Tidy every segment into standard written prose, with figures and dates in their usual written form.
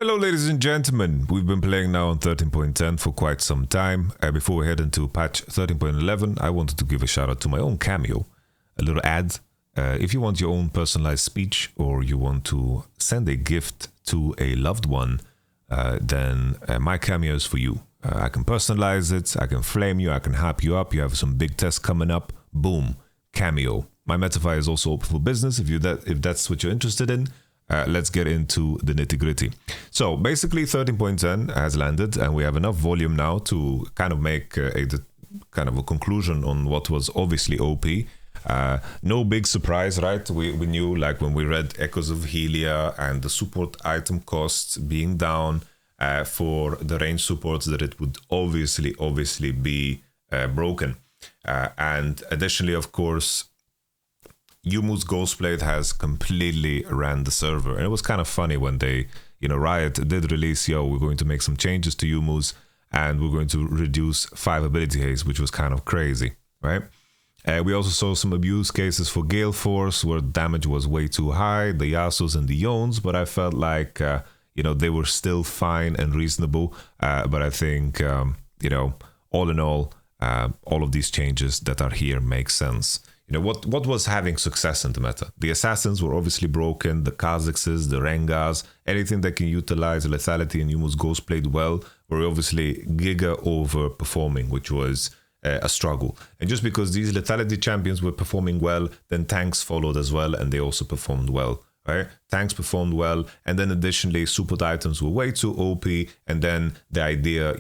Hello ladies and gentlemen, we've been playing now on 13.10 for quite some time. Before we head into patch 13.11, I wanted to give a shout out to my own cameo, a little ad. If you want your own personalized speech or you want to send a gift to a loved one, then my cameo is for you. I can personalize it, I can flame you, I can hype you up, you have some big tests coming up, boom, cameo. My Metafy is also open for business if that's what you're interested in. Let's get into the nitty-gritty. So basically 13.10 has landed and we have enough volume now to kind of make a conclusion on what was obviously OP. No big surprise, right? We knew, like when we read Echoes of Helia and the support item costs being down for the range supports, that it would obviously be broken. And additionally, of course, Yumu's Ghostblade has completely ran the server, and it was kind of funny when they, Riot did release, we're going to make some changes to Yumu's and we're going to reduce 5 ability haste, which was kind of crazy, right? We also saw some abuse cases for Gale Force where damage was way too high, the Yasuos and the Yones, but I felt like, they were still fine and reasonable. But I think, all in all of these changes that are here make sense. What was having success in the meta? The Assassins were obviously broken, the Kha'Zixes, the Rengas, anything that can utilize Lethality and Yumu's Ghostblade well, were obviously giga overperforming, which was a struggle. And just because these Lethality champions were performing well, then tanks followed as well, and they also performed well, right? Tanks performed well, and then additionally, support items were way too OP, and then the idea,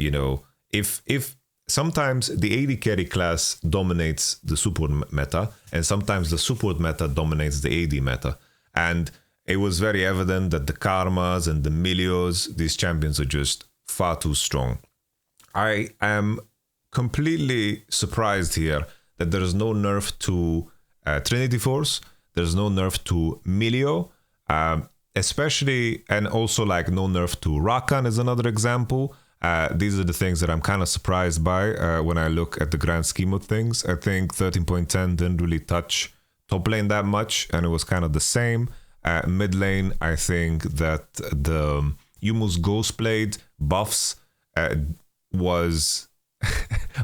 if sometimes the AD carry class dominates the support meta, and sometimes the support meta dominates the AD meta. And it was very evident that the Karmas and the Milios, these champions are just far too strong. I am completely surprised here that there is no nerf to Trinity Force, there's no nerf to Milio, especially, and also like no nerf to Rakan is another example. These are the things that I'm kind of surprised by when I look at the grand scheme of things. I think 13.10 didn't really touch top lane that much, and it was kind of the same. Mid lane, I think that the Yumu's Ghostblade buffs was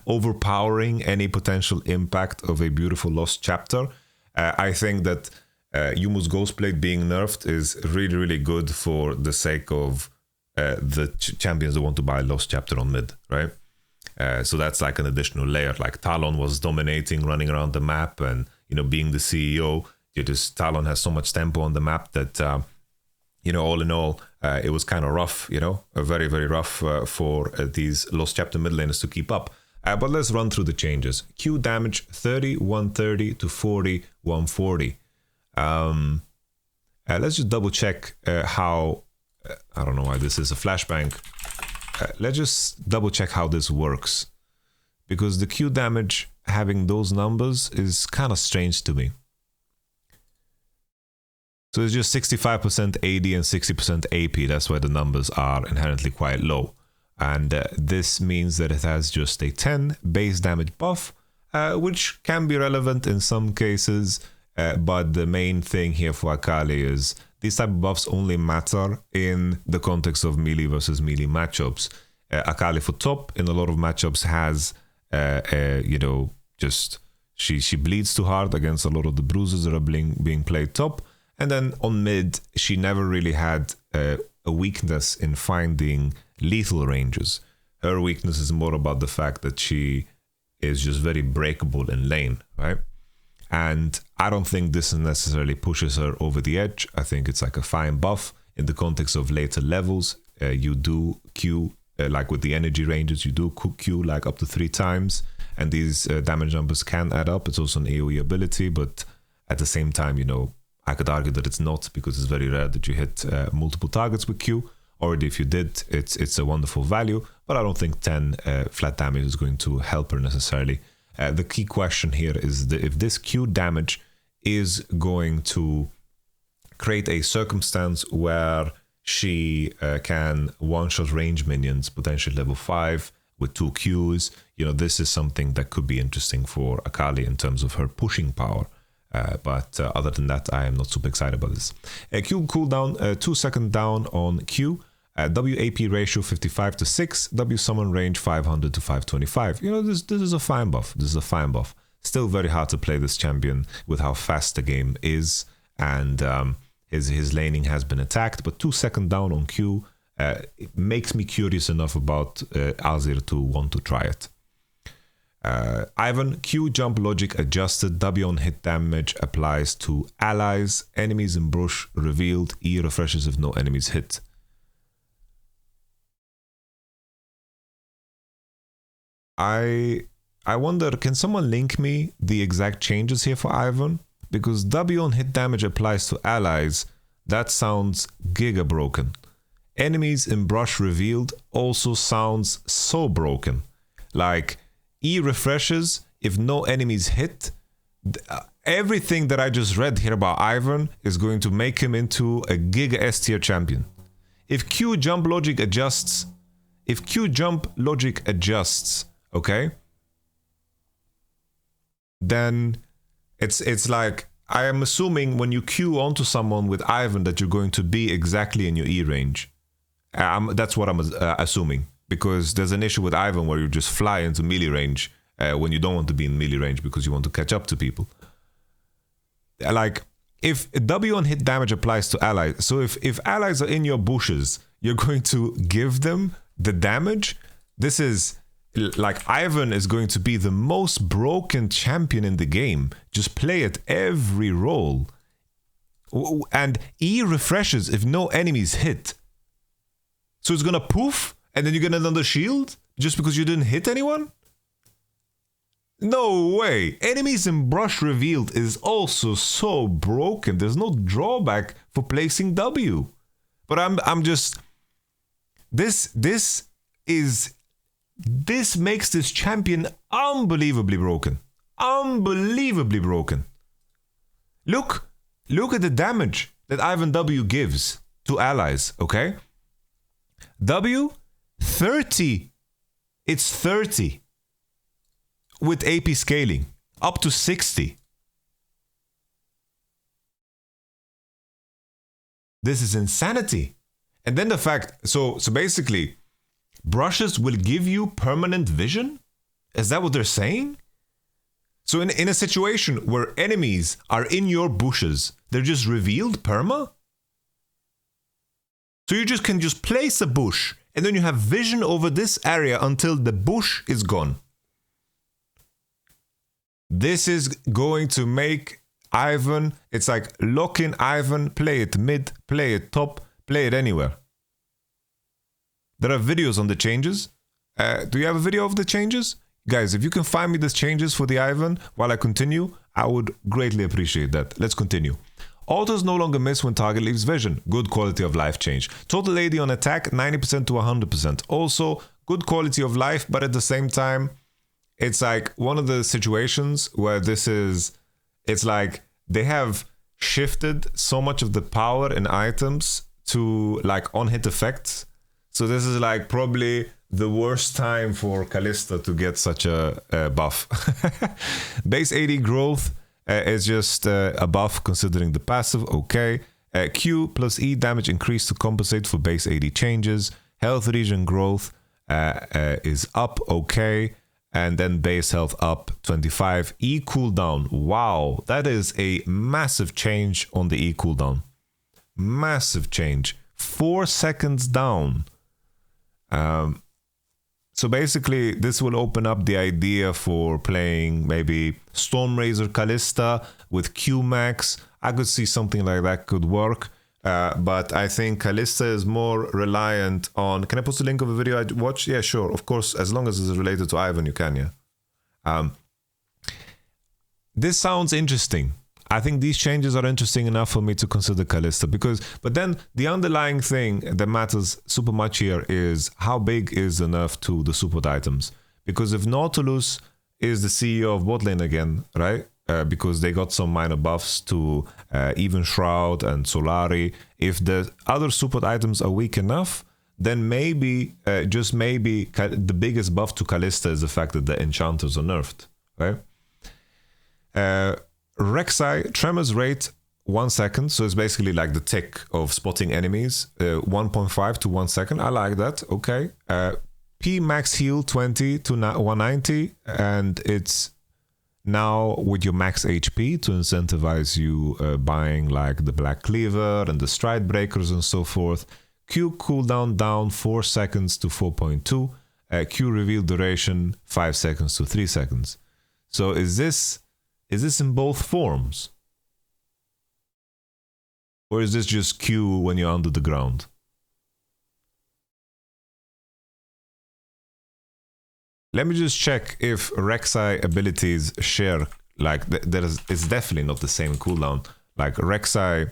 overpowering any potential impact of a beautiful lost chapter. I think that Yumu's Ghostblade being nerfed is really good for the sake of the champions that want to buy Lost Chapter on mid, right? So that's like an additional layer. Like Talon was dominating, running around the map, and being the CEO, Talon has so much tempo on the map that all in all, it was kind of rough. Very rough for these Lost Chapter mid laners to keep up. But let's run through the changes. Q damage 30, 130 to 40, 140. Let's just double check how. I don't know why this is a flashbang. Let's just double check how this works, because the Q damage having those numbers is kind of strange to me. So it's just 65% AD and 60% AP. That's why the numbers are inherently quite low. And this means that it has just a 10 base damage buff, which can be relevant in some cases. But the main thing here for Akali is these type of buffs only matter in the context of melee versus melee matchups. Akali for top in a lot of matchups has, she bleeds too hard against a lot of the bruises that are being played top. And then on mid, she never really had a weakness in finding lethal ranges. Her weakness is more about the fact that she is just very breakable in lane, right? And I don't think this necessarily pushes her over the edge. I think it's like a fine buff in the context of later levels. You do Q, like with the energy ranges, you do Q like up to 3 times. And these damage numbers can add up. It's also an AoE ability, but at the same time, I could argue that it's not, because it's very rare that you hit multiple targets with Q. Already if you did, it's a wonderful value. But I don't think 10 flat damage is going to help her necessarily. The key question here is if this Q damage is going to create a circumstance where she can one-shot range minions, potentially level 5, with 2 Qs. This is something that could be interesting for Akali in terms of her pushing power. But other than that, I am not super excited about this. Q cooldown, 2 second down on Q. WAP ratio 55 to 6, W summon range 500 to 525. You know, this is a fine buff. This is a fine buff. Still very hard to play this champion with how fast the game is, and his laning has been attacked, but 2 seconds down on Q it makes me curious enough about Azir to want to try it. IVERN, Q jump logic adjusted, W on hit damage applies to allies, enemies in brush revealed, E refreshes if no enemies hit. I wonder, can someone link me the exact changes here for IVERN? Because W on hit damage applies to allies, that sounds giga broken. Enemies in brush revealed also sounds so broken. Like, E refreshes if no enemies hit. Everything that I just read here about IVERN is going to make him into a giga S tier champion. If Q jump logic adjusts, okay, then it's like, I am assuming when you Q onto someone with IVERN that you're going to be exactly in your E range. That's what I'm assuming, because there's an issue with IVERN where you just fly into melee range when you don't want to be in melee range because you want to catch up to people. Like, if W on hit damage applies to allies, so if allies are in your bushes, you're going to give them the damage. This is like, IVERN is going to be the most broken champion in the game. Just play it every role. And E refreshes if no enemies hit. So it's gonna poof, and then you get another shield just because you didn't hit anyone? No way! Enemies in brush revealed is also so broken. There's no drawback for placing W. But I'm just, this makes this champion unbelievably broken. Unbelievably broken. Look at the damage that IVERN W gives to allies, okay? W, 30. It's 30. With AP scaling. Up to 60. This is insanity. And then the fact, so basically, brushes will give you permanent vision? Is that what they're saying? So in a situation where enemies are in your bushes, they're just revealed perma? So you can just place a bush, and then you have vision over this area until the bush is gone. This is going to make IVERN, it's like lock in IVERN, play it mid, play it top, play it anywhere. There are videos on the changes. Do you have a video of the changes? Guys, if you can find me the changes for the IVERN while I continue, I would greatly appreciate that. Let's continue. Autos no longer miss when target leaves vision. Good quality of life change. Total AD on attack 90% to 100%. Also, good quality of life, but at the same time, it's like one of the situations where it's like they have shifted so much of the power in items to like on-hit effects. So this is like probably the worst time for Kalista to get such a buff. Base AD growth is just a buff considering the passive, okay. Q plus E damage increase to compensate for base AD changes. Health regen growth is up, okay. And then base health up 25. E cooldown, wow, that is a massive change on the E cooldown. Massive change. 4 seconds down. So basically, this will open up the idea for playing maybe Stormrazor Kalista with Q max. I could see something like that could work. But I think Kalista is more reliant on... Can I post a link of a video I watched? Yeah, sure. Of course, as long as it's related to IVERN, you can, yeah. This sounds interesting. I think these changes are interesting enough for me to consider Kalista but then the underlying thing that matters super much here is how big is the nerf to the support items. Because if Nautilus is the CEO of botlane again, right? Because they got some minor buffs to even Shroud and Solari. If the other support items are weak enough, then maybe, just maybe, the biggest buff to Kalista is the fact that the enchanters are nerfed, right? Rek'Sai, Tremors rate 1 second. So it's basically like the tick of spotting enemies. 1.5 to 1 second. I like that. Okay. P max heal 20 to 190. And it's now with your max HP to incentivize you buying like the Black Cleaver and the Stride Breakers and so forth. Q cooldown down 4 seconds to 4.2. Q reveal duration 5 seconds to 3 seconds. So is this in both forms? Or is this just Q when you're under the ground? Let me just check if Rek'Sai abilities share, like it's definitely not the same cooldown. Like Rek'Sai,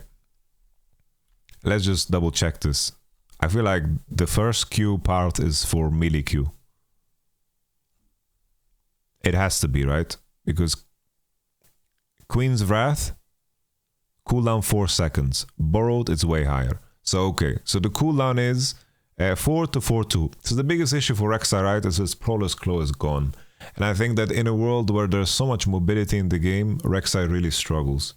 let's just double check this. I feel like the first Q part is for melee Q. It has to be, right? Because Queen's Wrath, cooldown 4 seconds. Borrowed, it's way higher. So, okay. So the cooldown is 4 to 4.2. So the biggest issue for Rek'Sai, right, is his Prowler's Claw is gone. And I think that in a world where there's so much mobility in the game, Rek'Sai really struggles.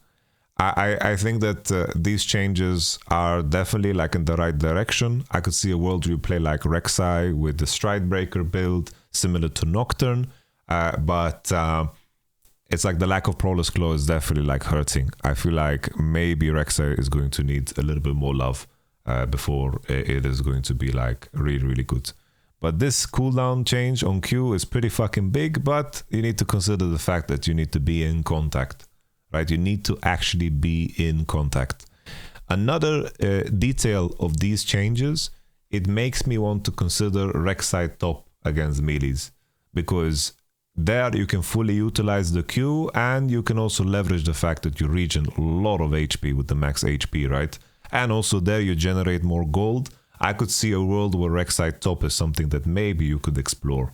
I think that these changes are definitely like in the right direction. I could see a world where you play like Rek'Sai with the Stride Breaker build, similar to Nocturne. But it's like the lack of Prowler's Claw is definitely like hurting. I feel like maybe Rek'Sai is going to need a little bit more love before it is going to be like really, really good. But this cooldown change on Q is pretty fucking big, but you need to consider the fact that you need to be in contact, right? You need to actually be in contact. Another detail of these changes, it makes me want to consider Rek'Sai top against melees, because there you can fully utilize the Q and you can also leverage the fact that you regen a lot of HP with the max HP, right? And also there you generate more gold. I could see a world where Rek'Sai top is something that maybe you could explore.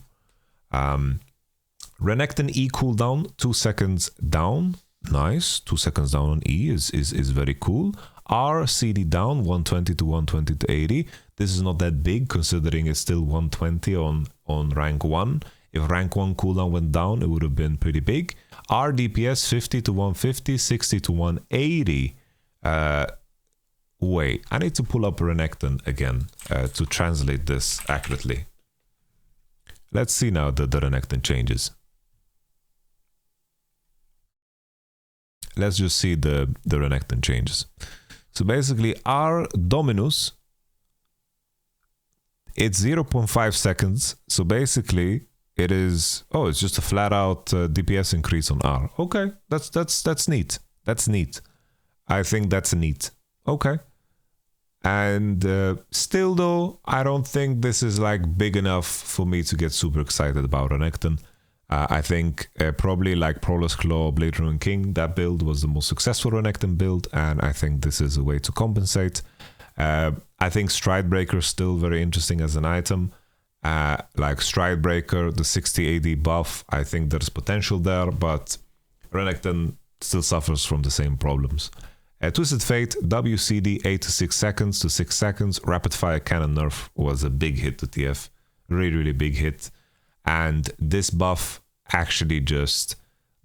Renekton E cooldown, 2 seconds down. Nice. 2 seconds down on E is very cool. R CD down, 120 to 120 to 80. This is not that big considering it's still 120 on rank 1. If rank 1 cooldown went down, it would have been pretty big. R DPS 50 to 150, 60 to 180. Wait, I need to pull up Renekton again to translate this accurately. Let's see now the Renekton changes. Let's just see the Renekton changes. So basically R Dominus, it's 0.5 seconds. So basically it is, oh, it's just a flat out DPS increase on R. Okay, that's neat. That's neat. I think that's neat. Okay. And still though, I don't think this is like big enough for me to get super excited about Renekton. I think probably like Prowler's Claw, Blade Ruin King, that build was the most successful Renekton build, and I think this is a way to compensate. I think Stride Breaker is still very interesting as an item. Like Stride Breaker, the 60 AD buff, I think there's potential there, but Renekton still suffers from the same problems. Twisted Fate, WCD 8 to 6 seconds to 6 seconds. Rapid Fire Cannon nerf was a big hit to TF. Really, really big hit. And this buff actually just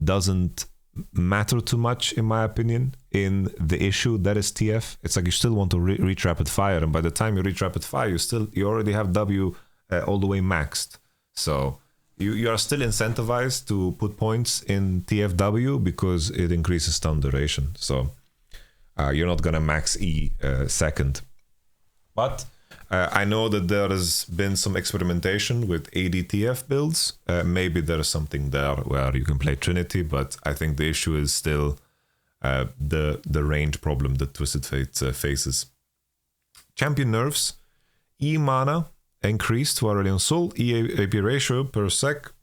doesn't matter too much, in my opinion, in the issue that is TF. It's like you still want to reach Rapid Fire, and by the time you reach Rapid Fire, you already have W all the way maxed. So you are still incentivized to put points in TFW because it increases stun duration. So you're not gonna max E second. But I know that there has been some experimentation with ADTF builds. Maybe there is something there where you can play Trinity, but I think the issue is still the range problem that Twisted Fate faces. Champion nerfs. E mana increased for Aurelion Sol. E AP ratio per sec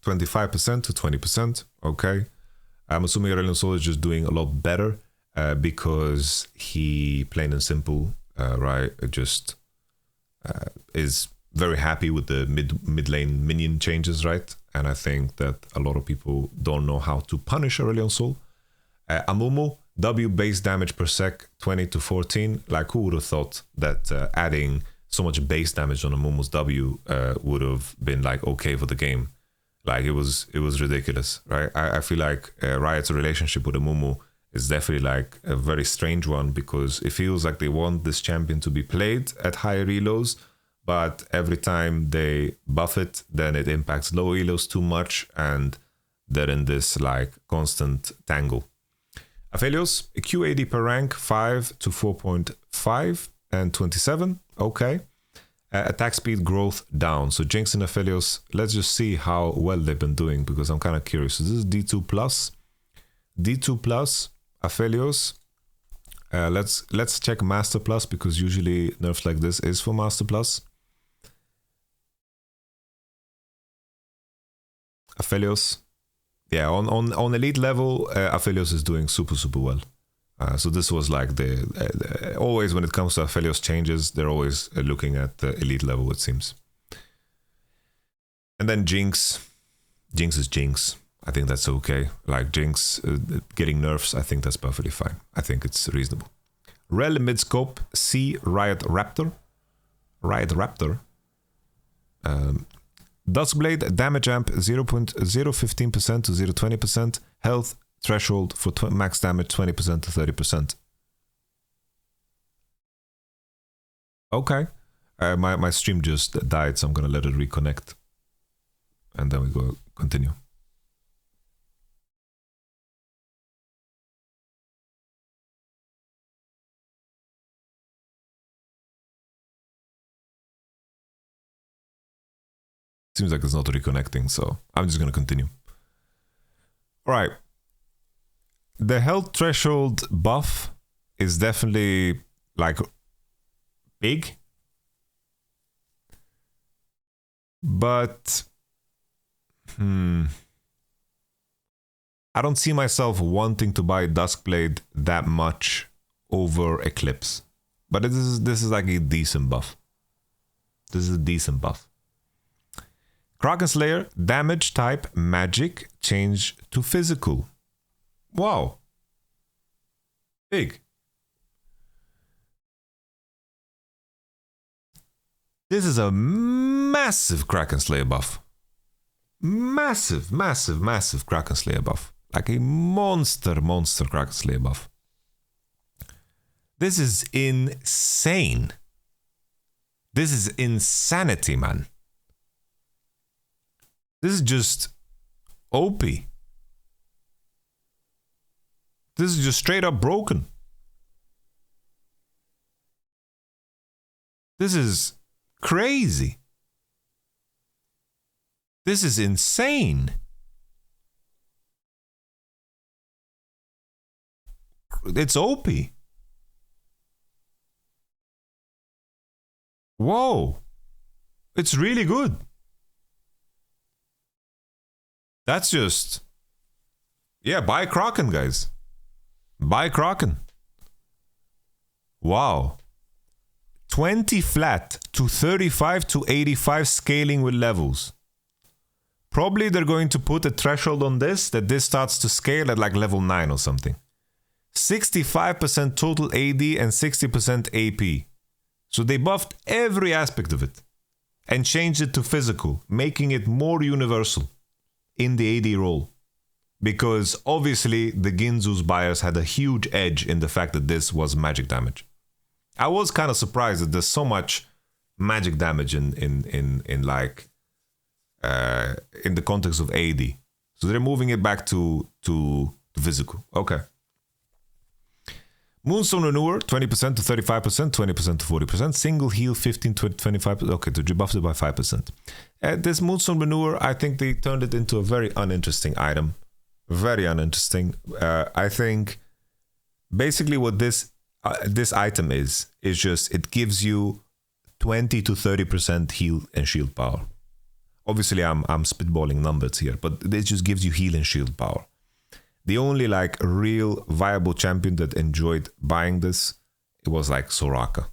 25% to 20%. Okay. I'm assuming Aurelion Sol is just doing a lot better because he, plain and simple, right, just is very happy with the mid lane minion changes, right? And I think that a lot of people don't know how to punish Aurelion Sol. Amumu, W base damage per sec 20 to 14. Like, who would have thought that adding so much base damage on Amumu's W would have been like okay for the game? Like, it was ridiculous, right? I feel like Riot's relationship with Amumu is definitely like a very strange one, because it feels like they want this champion to be played at higher elos, but every time they buff it, then it impacts low elos too much, and they're in this like constant tangle. Aphelios, QAD per rank 5 to 4.5 and 27. Okay. Attack speed growth down. So Jinx and Aphelios, let's just see how well they've been doing, because I'm kind of curious. So this is D2 plus. D2 plus, Aphelios. Let's check Master Plus, because usually nerfs like this is for Master Plus. Aphelios. Yeah, on elite level, Aphelios is doing super well. So this was like the always when it comes to Aphelios changes, they're always looking at the elite level, it seems. And then Jinx. Jinx is Jinx. I think that's okay. Like Jinx getting nerfs, I think that's perfectly fine. I think it's reasonable. Rel midscope C Riot Raptor. Riot Raptor. Duskblade damage amp 0.015% to 0.20%. Health threshold for max damage 20% to 30%. Okay. My stream just died, so I'm gonna let it reconnect. And then we go continue. Seems like it's not reconnecting, so I'm just gonna continue. Alright. The health threshold buff is definitely like big. But I don't see myself wanting to buy Duskblade that much over Eclipse. But this is like a decent buff. This is a decent buff. Kraken Slayer, damage type magic, change to physical. Wow. Big. This is a massive Kraken Slayer buff. Massive Kraken Slayer buff. Like a monster Kraken Slayer buff. This is insane. This is insanity, man. This is just OP. This is just straight up broken. This is crazy. This is insane. It's OP. Whoa. It's really good. That's just... Yeah, buy Kraken, guys. Buy Kraken. Wow. 20 flat to 35 to 85 scaling with levels. Probably they're going to put a threshold on this, that this starts to scale at like level 9 or something. 65% total AD and 60% AP. So they buffed every aspect of it and changed it to physical, making it more universal in the AD role. Because obviously the Ginzu's buyers had a huge edge in the fact that this was magic damage. I was kind of surprised that there's so much magic damage in the context of AD. So they're moving it back to physical. Okay. Moonstone Renewer, 20% to 35%, 20% to 40%. Single heal, 15 to 25%. Okay, to buff it by 5%. This Moonstone Renewer, I think they turned it into a very uninteresting item. Very uninteresting. I think basically what this item is just it gives you 20 to 30% heal and shield power. Obviously, I'm spitballing numbers here, but it just gives you heal and shield power. The only like real viable champion that enjoyed buying this, it was like Soraka,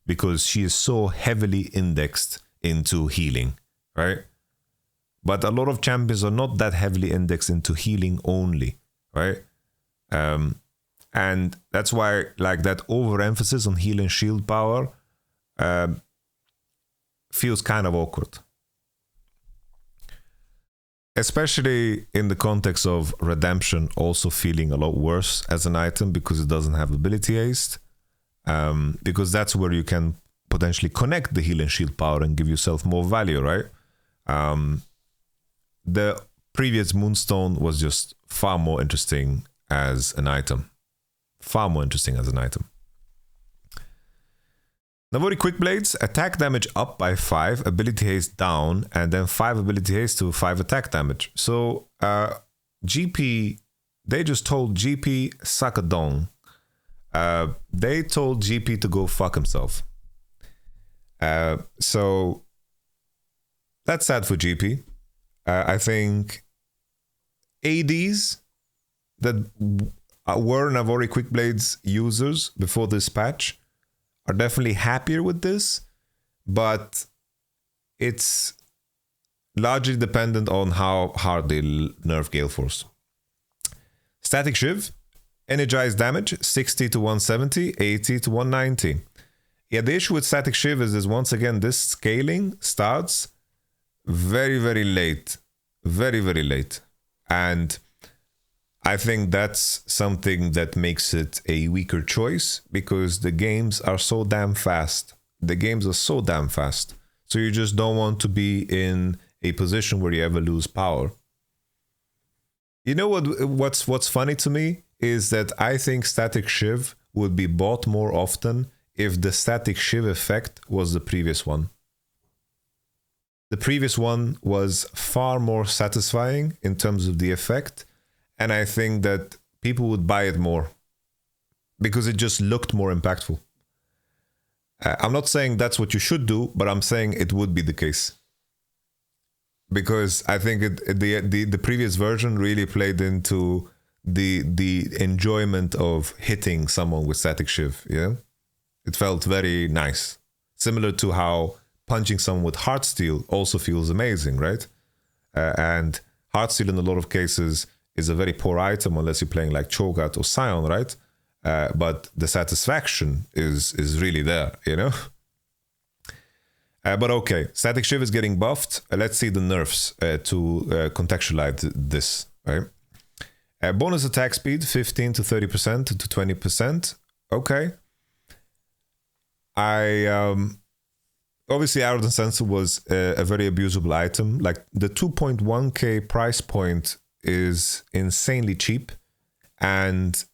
because she is so heavily indexed into healing, right? But a lot of champions are not that heavily indexed into healing only, right? And that's why like that overemphasis on heal and shield power feels kind of awkward. especially in the context of Redemption also feeling a lot worse as an item because it doesn't have ability haste. Because that's where you can potentially connect the heal and shield power and give yourself more value, right? The previous Moonstone was just far more interesting as an item. Far more interesting as an item. Navori Quick Blades, attack damage up by 5, ability haste down, and then 5 ability haste to 5 attack damage. So GP, they just told GP suck a dong. They told GP to go fuck himself. So that's sad for GP. I think ADs that were Navori Quick Blades users before this patch are definitely happier with this, but it's largely dependent on how hard they nerf Gale Force. Static Shiv, energized damage 60 to 170, 80 to 190. Yeah, the issue with Static Shiv is once again this scaling starts very, very late. Very, very late. And I think that's something that makes it a weaker choice because the games are so damn fast. The games are so damn fast. So you just don't want to be in a position where you ever lose power. You know what's funny to me is that I think Static Shiv would be bought more often if the Static Shiv effect was the previous one. The previous one was far more satisfying in terms of the effect, and I think that people would buy it more because it just looked more impactful. I'm not saying that's what you should do, but I'm saying it would be the case. Because I think the previous version really played into the enjoyment of hitting someone with Static Shiv, yeah? It felt very nice. Similar to how punching someone with Heartsteel also feels amazing, right? And Heartsteel in a lot of cases is a very poor item unless you're playing like Cho'Gath or Sion, right? But the satisfaction is really there, you know? But okay, Static Shiv is getting buffed. Let's see the nerfs to contextualize this, right? Bonus attack speed, 15 to 30% to 20%. Okay. Obviously, Arrogant Sensor was a very abusable item. Like the 2.1k price point is insanely cheap, and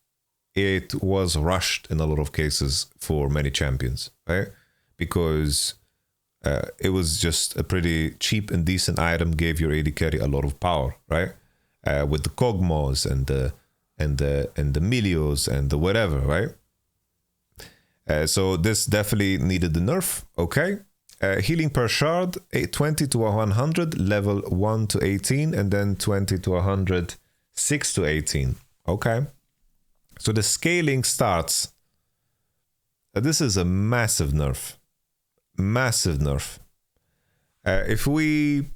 it was rushed in a lot of cases for many champions, right? Because it was just a pretty cheap and decent item, gave your AD carry a lot of power, right? With the Kog'Maws and the Milios and the whatever, right? So this definitely needed the nerf, okay? Healing per shard, 20 to 100, level 1 to 18, and then 20 to 100, 6 to 18, okay? So the scaling starts. This is a massive nerf. Massive nerf. If we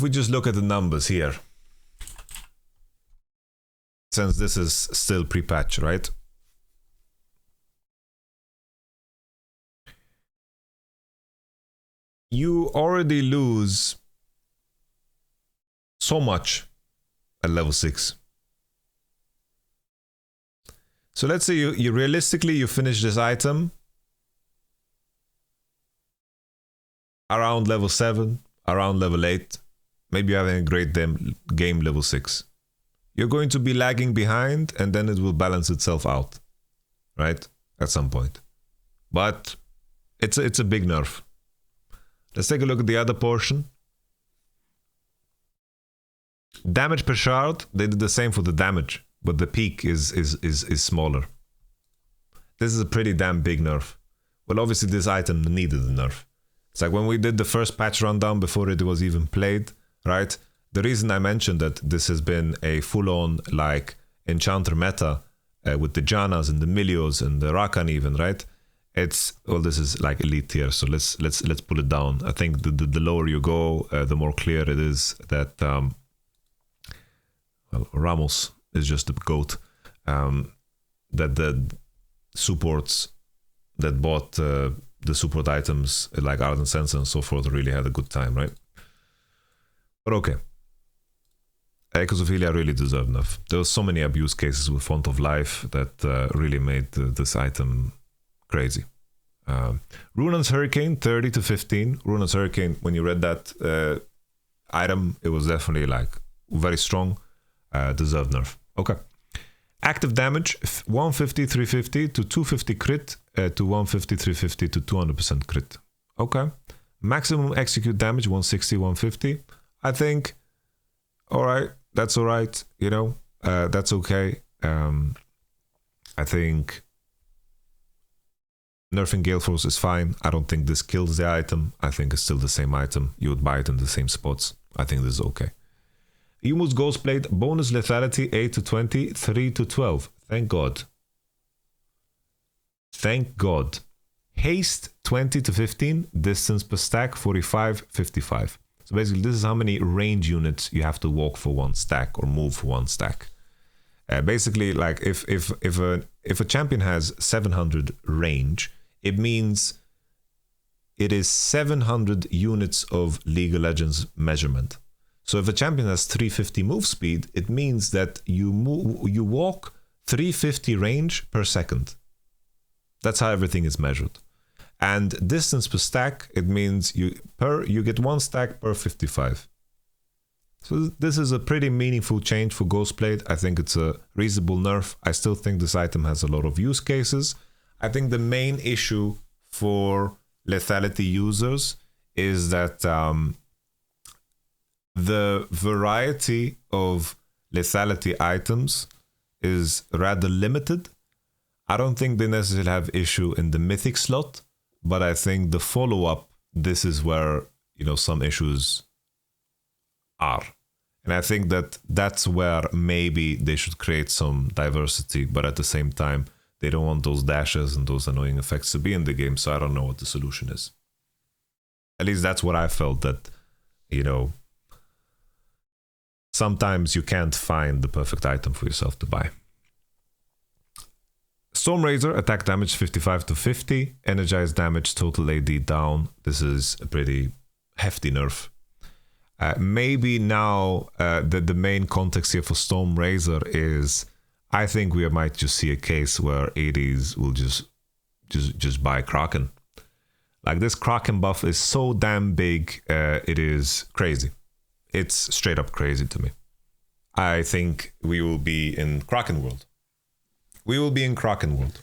just look at the numbers here, since this is still pre-patch, right? You already lose so much at level 6. So let's say you realistically you finish this item around level 7, around level 8, maybe you're having a great game level 6. You're going to be lagging behind and then it will balance itself out, right? At some point. But it's a big nerf. Let's take a look at the other portion. Damage per shard, they did the same for the damage, but the peak is smaller. This is a pretty damn big nerf. Well, obviously this item needed a nerf. It's like when we did the first patch rundown before it was even played, right? The reason I mentioned that this has been a full-on like enchanter meta with the Jannas and the Milios and the Rakan even, right? It's, well, this is like elite tier, so let's pull it down. I think the lower you go, the more clear it is that well, Ramos is just the GOAT. That the supports that bought the support items like Ardent Sense and so forth really had a good time, right? But okay. Echoes of Helia really deserve nerf. There were so many abuse cases with Font of Life that really made this item crazy. Runan's Hurricane, 30 to 15. Runan's Hurricane, when you read that item, it was definitely like very strong. Deserved nerf. Okay. Active damage, 150, 350 to 250 crit to 150, 350 to 200% crit. Okay. Maximum execute damage, 160, 150. I think, alright, that's alright, you know, that's okay. I think nerfing Gale Force is fine. I don't think this kills the item. I think it's still the same item. You would buy it in the same spots. I think this is okay. Yumu's Ghostblade, bonus lethality 8 to 20, 3 to 12. Thank God. Thank God. Haste 20 to 15, distance per stack 45, 55. So basically this is how many range units you have to walk for one stack or move for one stack. Basically, like if a champion has 700 range, it means it is 700 units of League of Legends measurement. So if a champion has 350 move speed, it means that you walk 350 range per second. That's how everything is measured. And distance per stack, it means you get one stack per 55. So this is a pretty meaningful change for Ghostblade. I think it's a reasonable nerf. I still think this item has a lot of use cases. I think the main issue for lethality users is that the variety of lethality items is rather limited. I don't think they necessarily have issue in the mythic slot, but I think the follow-up, this is where, you know, some issues are. And I think that that's where maybe they should create some diversity, but at the same time, they don't want those dashes and those annoying effects to be in the game, so I don't know what the solution is. At least that's what I felt, that, you know, sometimes you can't find the perfect item for yourself to buy. Stormrazor, attack damage 55 to 50, energized damage, total AD down. This is a pretty hefty nerf. Maybe now the main context here for Stormrazor is, I think we might just see a case where ADs will just buy Kraken. Like, this Kraken buff is so damn big, it is crazy. It's straight up crazy to me. I think we will be in Kraken world. We will be in Kraken world.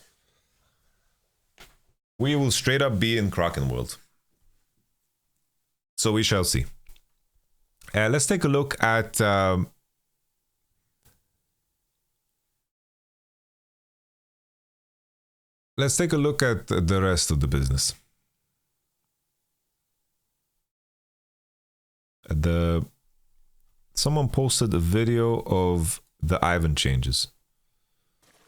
We will straight up be in Kraken world. So we shall see. Let's take a look at the rest of the business. Someone posted a video of the IVERN changes.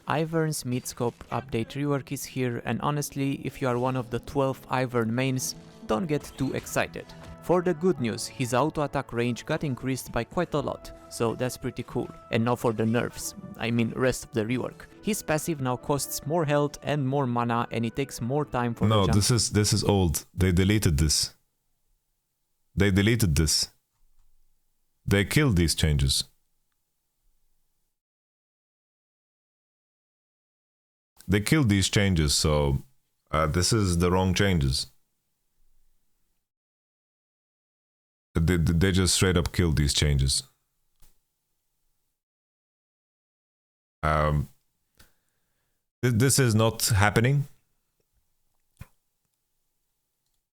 IVERN's mid-scope update rework is here, and honestly, if you are one of the 12 IVERN mains, don't get too excited. For the good news, his auto-attack range got increased by quite a lot, so that's pretty cool. And now for the nerfs, I mean rest of the rework. His passive now costs more health and more mana, and it takes more time for the jump. No, this is old. They deleted this. They deleted this. They killed these changes. They killed these changes, so this is the wrong changes. They just straight up killed these changes. This is not happening.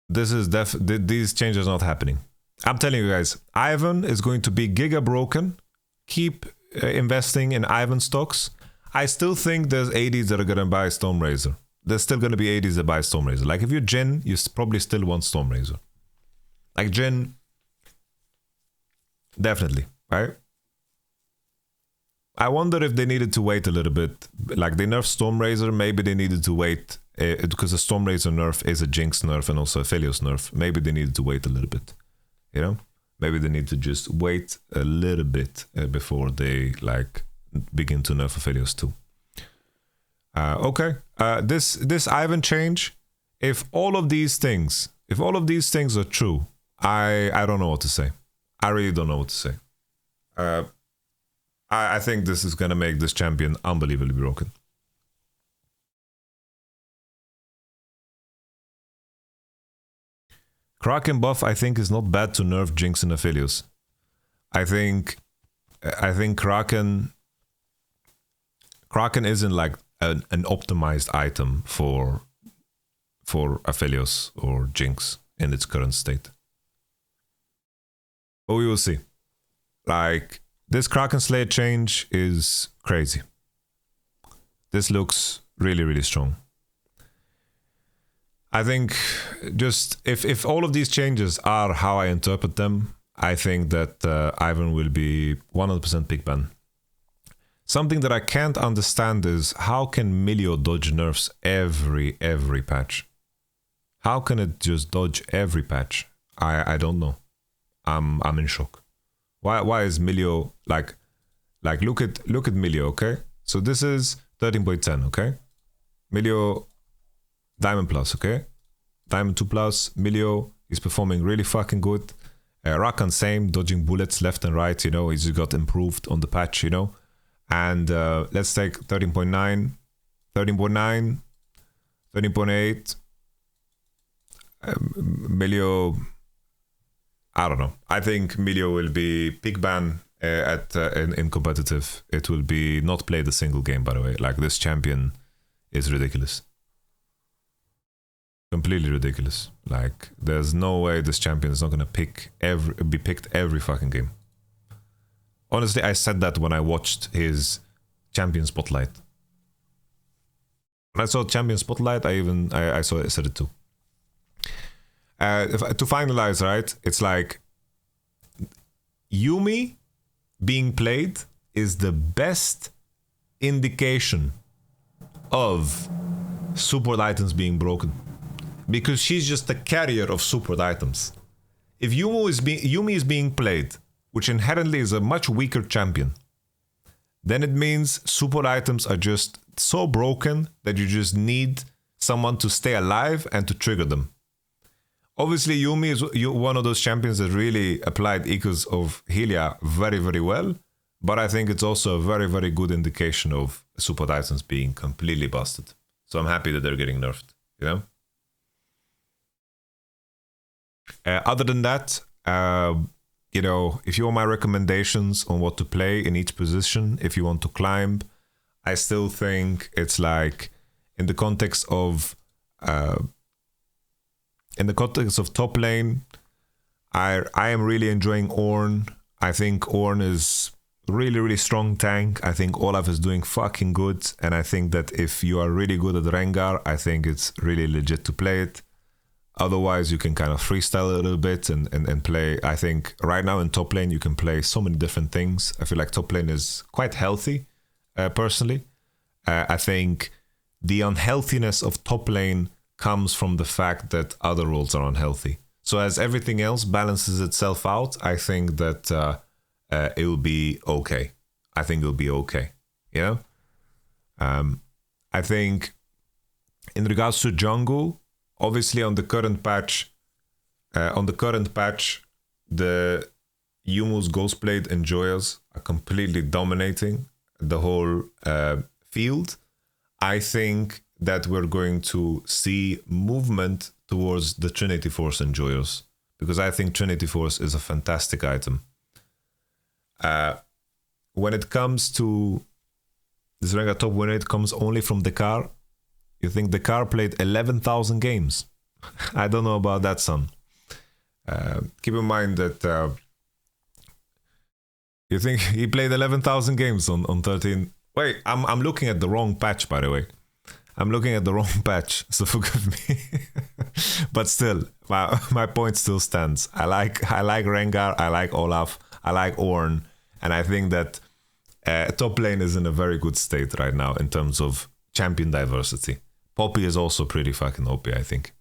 These changes are not happening. I'm telling you guys, IVERN is going to be giga broken. Keep investing in IVERN stocks. I still think there's ADs that are going to buy Stormrazor. There's still going to be ADs that buy Stormrazor. Like, if you're Jhin, you probably still want Stormrazor. Like, Jhin, definitely, right? I wonder if they needed to wait a little bit. Like, they nerfed Stormrazor, maybe they needed to wait, because the Stormrazor nerf is a Jinx nerf and also a Phelios nerf. Maybe they needed to wait a little bit, you know? Maybe they need to just wait a little bit before they, like, begin to nerf Phelios too. Okay, this IVERN change, if all of these things are true, I don't know what to say. I really don't know what to say. I think this is gonna make this champion unbelievably broken. Kraken buff, I think, is not bad to nerf Jinx and Aphelios. I think Kraken isn't like an optimized item for Aphelios or Jinx in its current state. But we will see. Like, this Kraken Slayer change is crazy. This looks really, really strong. I think just if all of these changes are how I interpret them, I think that IVERN will be 100% pick ban. Something that I can't understand is how can Milio dodge nerfs every patch? How can it just dodge every patch? I don't know. I'm in shock. Why is Milio like look at Milio, okay? So this is 13.10, okay? Milio Diamond Plus, okay? Diamond 2 Plus, Milio is performing really fucking good. Rakan same, dodging bullets left and right, you know, he's got improved on the patch, you know. And let's take 13.9, 13.9, 13.8. Milio, I don't know. I think Milio will be pick ban in competitive. It will be not played a single game, by the way. Like, this champion is ridiculous. Completely ridiculous. Like, there's no way this champion is not gonna be picked every fucking game. Honestly, I said that when I watched his champion spotlight. When I saw champion spotlight, I said it too. To finalize, right? It's like Yuumi being played is the best indication of support items being broken, because she's just the carrier of support items. If Yuumi is being played, which inherently is a much weaker champion, then it means support items are just so broken that you just need someone to stay alive and to trigger them. Obviously, Yuumi is one of those champions that really applied Echoes of Helia very, very well, but I think it's also a very, very good indication of support items being completely busted. So I'm happy that they're getting nerfed, you know? Other than that, you know, if you want my recommendations on what to play in each position, if you want to climb, I still think it's like, in the context of top lane, I am really enjoying Ornn. I think Ornn is really, really strong tank. I think Olaf is doing fucking good, and I think that if you are really good at Rengar, I think it's really legit to play it. Otherwise, you can kind of freestyle a little bit and play. I think right now in top lane, you can play so many different things. I feel like top lane is quite healthy, personally. I think the unhealthiness of top lane comes from the fact that other roles are unhealthy. So as everything else balances itself out, I think that it will be okay. I think it'll be okay, you know? I think in regards to jungle, obviously on the current patch, the Yumu's Ghostblade and Joyas are completely dominating the whole field. I think that we're going to see movement towards the Trinity Force and Joyos, because I think Trinity Force is a fantastic item. When it comes to this Rengar top winner, it comes only from Dakar. You think Dakar played 11,000 games? I don't know about that, son. Keep in mind that you think he played 11,000 games on 13. Wait, I'm looking at the wrong patch, by the way. I'm looking at the wrong patch, so forgive me. But still, my point still stands. I like Rengar, I like Olaf, I like Ornn, and I think that top lane is in a very good state right now in terms of champion diversity. Poppy is also pretty fucking OP, I think.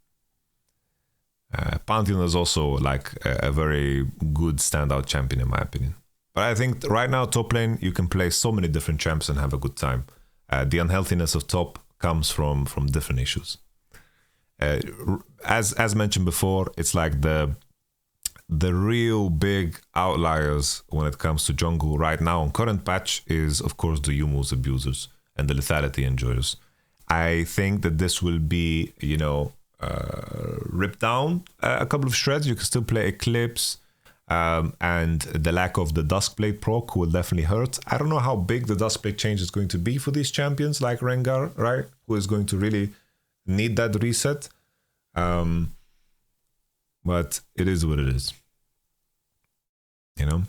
Pantheon is also like a very good standout champion in my opinion. But I think right now top lane, you can play so many different champs and have a good time. The unhealthiness of top comes from different issues. As mentioned before, it's like the the real big outliers when it comes to jungle right now on current patch is, of course, the Yumu's abusers and the lethality enjoyers. I think that this will be, you know, ripped down a couple of shreds. You can still play Eclipse, and the lack of the Duskblade proc will definitely hurt. I don't know how big the Duskblade change is going to be for these champions like Rengar, right? Who is going to really need that reset. But it is what it is. You know?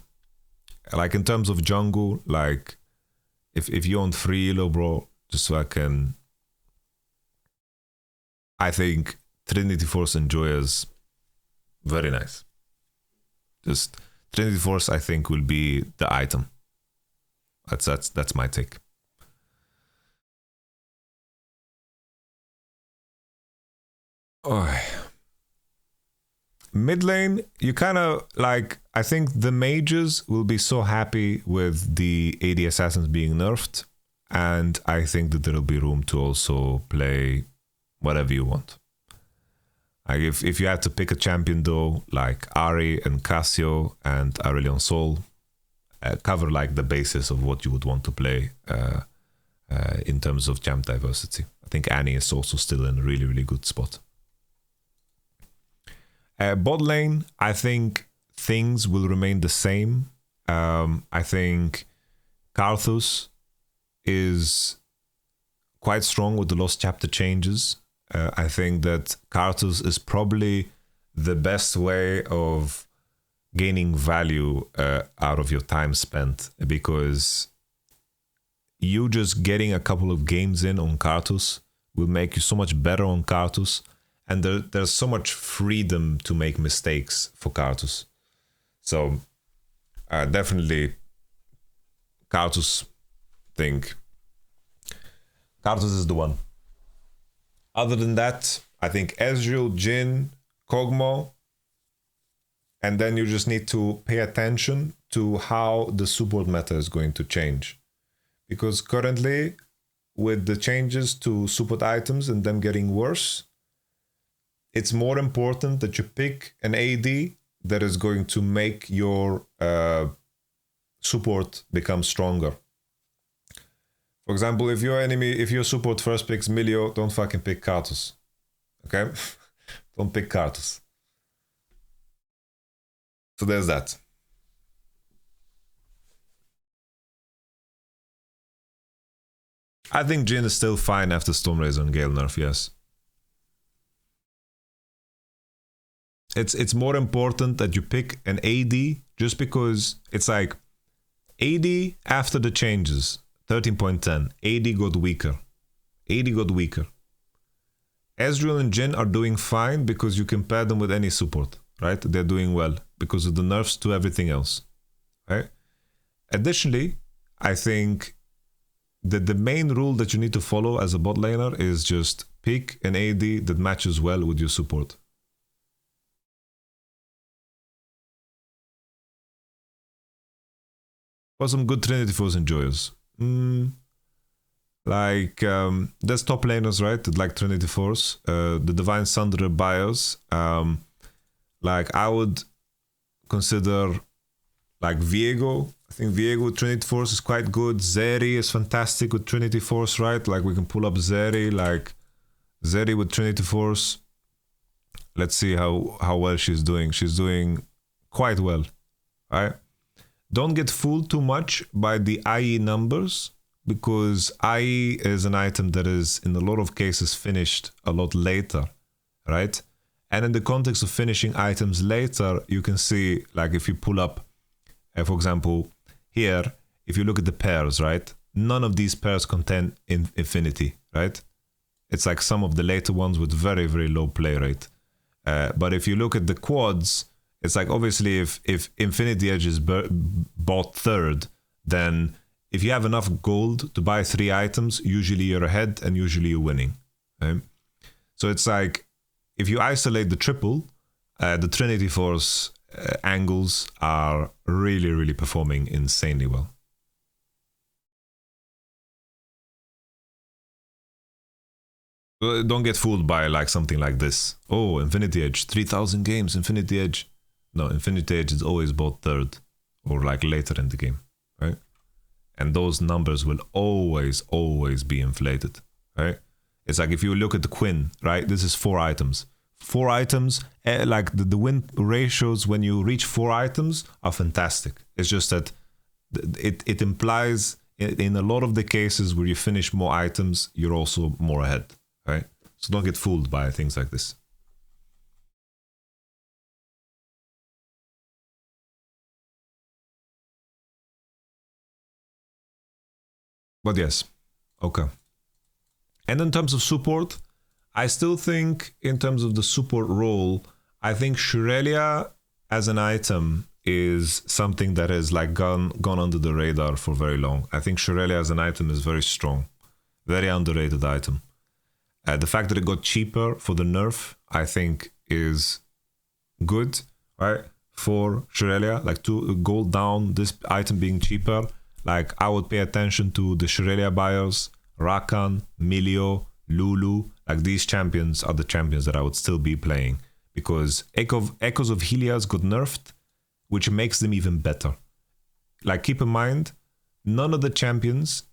Like in terms of jungle, like if you own 3 elo, bro, just fucking... I think Trinity Force Enjoyers, very nice. Just Trinity Force, I think, will be the item. That's my take. Oh. Mid lane, you kind of like, I think the mages will be so happy with the AD assassins being nerfed, and I think that there will be room to also play whatever you want. Like if you had to pick a champion though, like Ahri and Cassio and Aurelion Sol, cover like the basis of what you would want to play in terms of champ diversity. I think Annie is also still in a really, really good spot. Bot lane, I think things will remain the same. I think Karthus is quite strong with the Lost Chapter changes. I think that Karthus is probably the best way of gaining value out of your time spent, because you just getting a couple of games in on Karthus will make you so much better on Karthus, and there's so much freedom to make mistakes for Karthus. So definitely Karthus, think Karthus is the one. Other than that, I think Ezreal, Jhin, Kog'Maw, and then you just need to pay attention to how the support meta is going to change. Because currently, with the changes to support items and them getting worse, it's more important that you pick an AD that is going to make your support become stronger. For example, if your support first picks Milio, don't fucking pick Karthus. Okay? Don't pick Karthus. So there's that. I think Jhin is still fine after Stormrazor and Gale nerf, yes. It's more important that you pick an AD, just because it's like AD after the changes, 13.10, AD got weaker. AD got weaker. Ezreal and Jhin are doing fine because you can pair them with any support, right? They're doing well because of the nerfs to everything else, right? Additionally, I think that the main rule that you need to follow as a bot laner is just pick an AD that matches well with your support. For some good Trinity Force enjoyers. There's top laners, right, that like Trinity Force. The Divine Sunderer bios. I would consider like Viego. I think Viego with Trinity Force is quite good. Zeri is fantastic with Trinity Force, right? Like we can pull up Zeri, like Zeri with Trinity Force. Let's see how well she's doing. She's doing quite well, right? Don't get fooled too much by the IE numbers, because IE is an item that is in a lot of cases finished a lot later, right? And in the context of finishing items later, you can see, like if you pull up, for example, here, if you look at the pairs, right? None of these pairs contain infinity, right? It's like some of the later ones with very, very low play rate. But if you look at the quads, it's like obviously if Infinity Edge is bought third, then if you have enough gold to buy 3 items, usually you're ahead and usually you're winning. Right? So it's like if you isolate the triple, the Trinity Force angles are really, really performing insanely well. Don't get fooled by like something like this. Oh, Infinity Edge, 3,000 games, Infinity Edge. No, Infinity Age is always bought third or like later in the game, right? And those numbers will always be inflated, right? It's like if you look at the Quinn, right? This is 4 items. 4 items, like the win ratios when you reach 4 items are fantastic. It's just that it implies in a lot of the cases where you finish more items, you're also more ahead, right? So don't get fooled by things like this. But yes, okay. And in terms of support, I still think in terms of the support role, I think Shurelia as an item is something that has like gone under the radar for very long. I think Shurelia as an item is very strong, very underrated item. The fact that it got cheaper for the nerf, I think is good, right? For Shurelia, like to gold down, this item being cheaper, like I would pay attention to the Shurelia buyers, Rakan, Milio, Lulu, like these champions are the champions that I would still be playing because Echoes of Helios got nerfed, which makes them even better. Like keep in mind, none of the champions,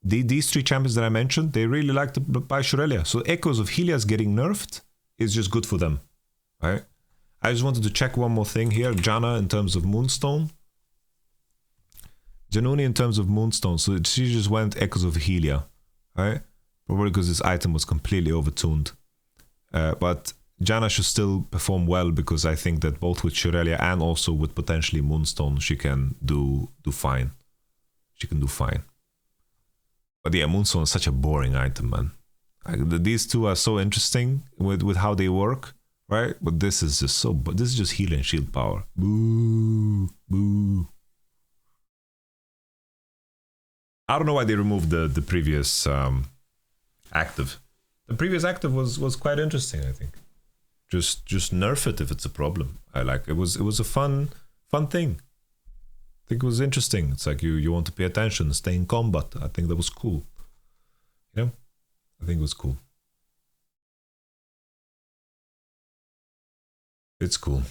these 3 champions that I mentioned, they really like to buy Shurelia. So Echoes of Helios getting nerfed is just good for them, right? I just wanted to check one more thing here. Janna in terms of Moonstone. Januni in terms of Moonstone. So she just went Echoes of Helia, right? Probably because this item was completely overtuned. But Janna should still perform well because I think that both with Shurelia and also with potentially Moonstone, she can do fine. She can do fine. But yeah, Moonstone is such a boring item, man. Like, these two are so interesting with how they work. Right, but this is just so. But this is just heal and shield power. Boo, boo. I don't know why they removed the previous active. The previous active was quite interesting. I think. Just nerf it if it's a problem. I like it. Was a fun thing. I think it was interesting. It's like you want to pay attention, stay in combat. I think that was cool. You know, I think it was cool. It's cool.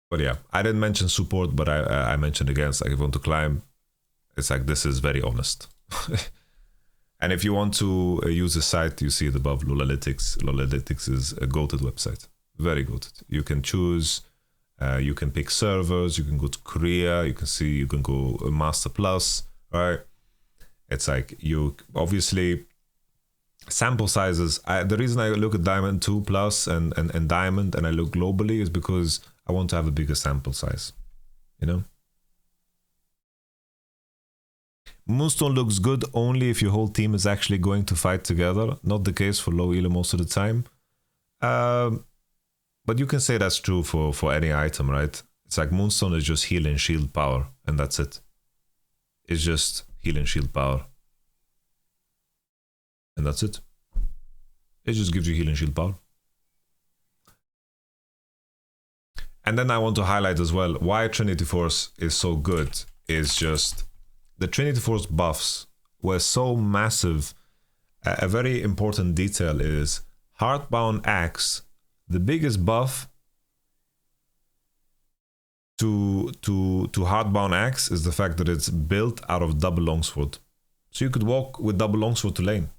But yeah, I didn't mention support, but I mentioned again, it's like if you want to climb, it's like this is very honest. And if you want to use a site, you see it above, LETHALITY. LETHALITY is a goated website. Very goated. You can choose, you can pick servers, you can go to Korea, you can go Master Plus, right? It's like you obviously sample sizes. The reason I look at Diamond 2 Plus and Diamond and I look globally is because I want to have a bigger sample size, you know? Moonstone looks good only if your whole team is actually going to fight together. Not the case for low elo most of the time. But you can say that's true for any item, right? It's like Moonstone is just heal and shield power, and that's it. It's just heal and shield power. And that's it. It just gives you heal and shield power. And then I want to highlight as well why Trinity Force is so good is just the Trinity Force buffs were so massive. A very important detail is Heartbound Axe, the biggest buff to Heartbound Axe is the fact that it's built out of double longsword. So you could walk with double longsword to lane.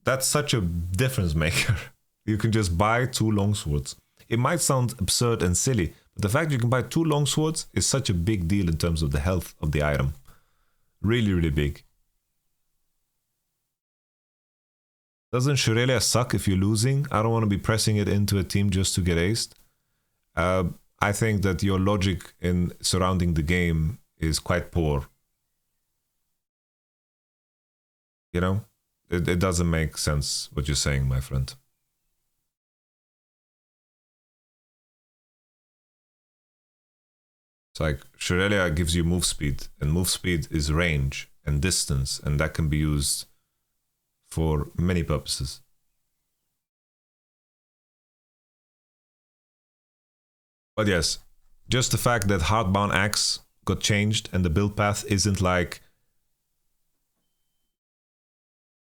That's such a difference maker. You can just buy 2 longswords. It might sound absurd and silly, but the fact you can buy 2 longswords is such a big deal in terms of the health of the item. Really, really big. Doesn't Shurelia suck if you're losing? I don't want to be pressing it into a team just to get aced. I think that your logic in surrounding the game is quite poor. You know? It doesn't make sense what you're saying, my friend. It's like Shurelia gives you move speed, and move speed is range and distance, and that can be used for many purposes. But yes, just the fact that Heartbound Axe got changed and the build path isn't like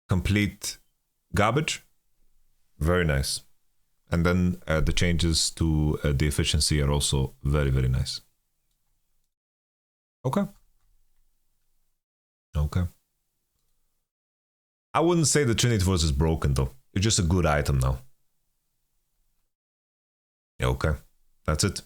complete garbage, Very nice. And then the changes to the efficiency are also very, very nice. Okay. Okay. I wouldn't say the Trinity Force is broken though. It's just a good item now. Yeah, okay. That's it.